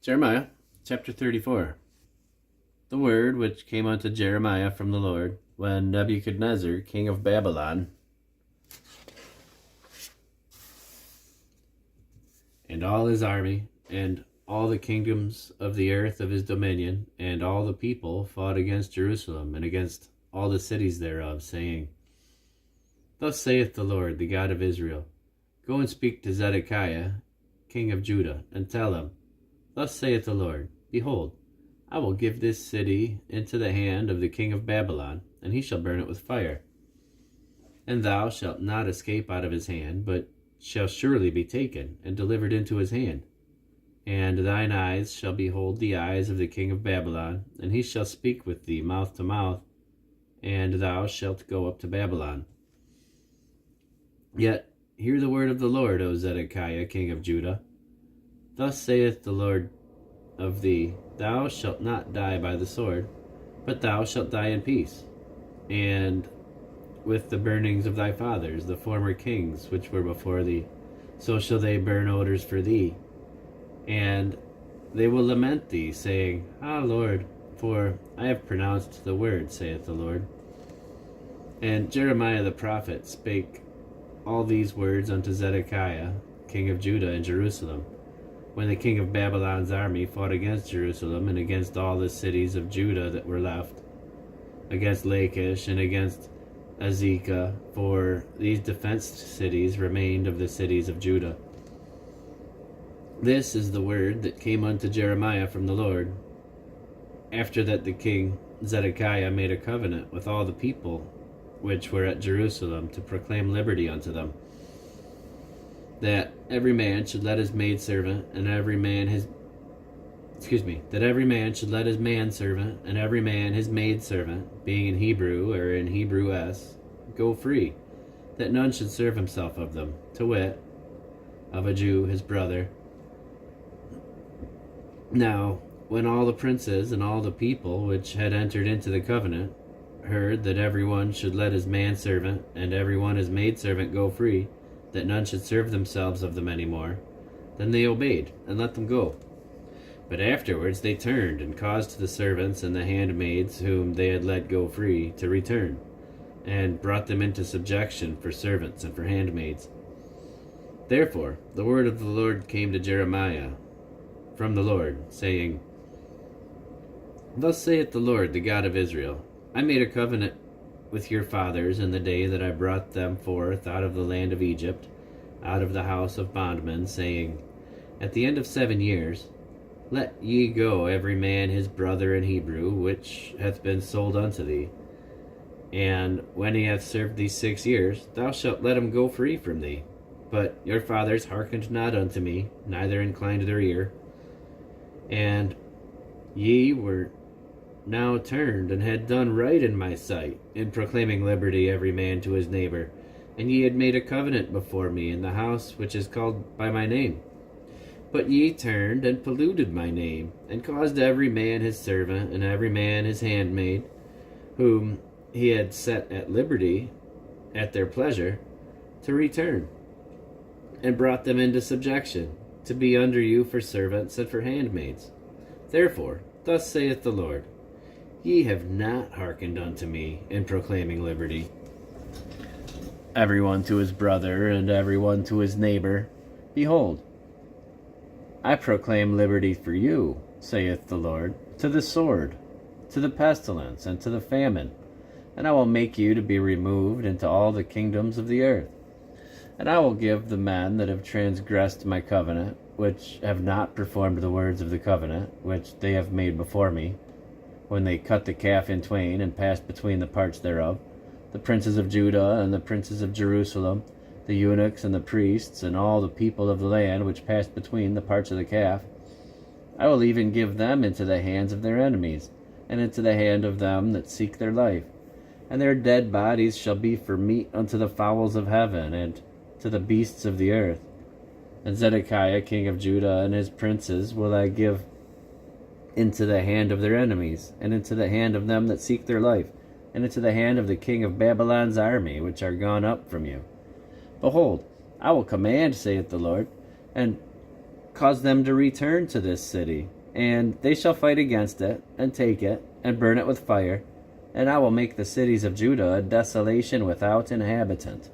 Jeremiah chapter 34. The word which came unto Jeremiah from the Lord, when Nebuchadnezzar, king of Babylon, and all his army, and all the kingdoms of the earth of his dominion, and all the people fought against Jerusalem, and against all the cities thereof, saying, Thus saith the Lord, the God of Israel, Go and speak to Zedekiah, king of Judah, and tell him, Thus saith the Lord, Behold, I will give this city into the hand of the king of Babylon, and he shall burn it with fire. And thou shalt not escape out of his hand, but shall surely be taken, and delivered into his hand. And thine eyes shall behold the eyes of the king of Babylon, and he shall speak with thee mouth to mouth, and thou shalt go up to Babylon. Yet hear the word of the Lord, O Zedekiah, king of Judah. Thus saith the Lord of thee, Thou shalt not die by the sword, but thou shalt die in peace, and with the burnings of thy fathers, the former kings which were before thee, so shall they burn odors for thee. And they will lament thee, saying, Ah, Lord, for I have pronounced the word, saith the Lord. And Jeremiah the prophet spake all these words unto Zedekiah, king of Judah and Jerusalem, when the king of Babylon's army fought against Jerusalem, and against all the cities of Judah that were left, against Lachish, and against Azekah, for these defenced cities remained of the cities of Judah. This is the word that came unto Jeremiah from the Lord, after that the king Zedekiah made a covenant with all the people which were at Jerusalem, to proclaim liberty unto them, that every man should let his maidservant, and every man his that every man should let his manservant, and every man his maidservant, being in Hebrew or in Hebrew-s, go free, that none should serve himself of them, to wit, of a Jew his brother. Now, when all the princes and all the people which had entered into the covenant heard that every one should let his manservant and every one his maidservant go free, that none should serve themselves of them any more, then they obeyed, and let them go. But afterwards they turned, and caused the servants and the handmaids whom they had let go free to return, and brought them into subjection for servants and for handmaids. Therefore the word of the Lord came to Jeremiah from the Lord, saying, Thus saith the Lord, the God of Israel, I made a covenant with your fathers in the day that I brought them forth out of the land of Egypt, out of the house of bondmen, saying, At the end of 7 years, let ye go every man his brother in Hebrew, which hath been sold unto thee. And when he hath served thee 6 years, thou shalt let him go free from thee. But your fathers hearkened not unto me, neither inclined their ear. And ye were now turned, and had done right in my sight, in proclaiming liberty every man to his neighbor. And ye had made a covenant before me in the house which is called by my name. But ye turned and polluted my name, and caused every man his servant, and every man his handmaid, whom he had set at liberty at their pleasure, to return, and brought them into subjection, to be under you for servants and for handmaids. Therefore, thus saith the Lord, Ye have not hearkened unto me in proclaiming liberty, every one to his brother, and every one to his neighbor. Behold, I proclaim liberty for you, saith the Lord, to the sword, to the pestilence, and to the famine, and I will make you to be removed into all the kingdoms of the earth. And I will give the men that have transgressed my covenant, which have not performed the words of the covenant, which they have made before me, when they cut the calf in twain, and passed between the parts thereof, the princes of Judah and the princes of Jerusalem, the eunuchs and the priests, and all the people of the land which passed between the parts of the calf. I will even give them into the hands of their enemies, and into the hand of them that seek their life. And their dead bodies shall be for meat unto the fowls of heaven, and to the beasts of the earth. And Zedekiah king of Judah and his princes will I give into the hand of their enemies, and into the hand of them that seek their life, and into the hand of the king of Babylon's army, which are gone up from you. Behold, I will command, saith the Lord, and cause them to return to this city, And they shall fight against it, and take it, and burn it with fire, and I will make the cities of Judah a desolation without inhabitant.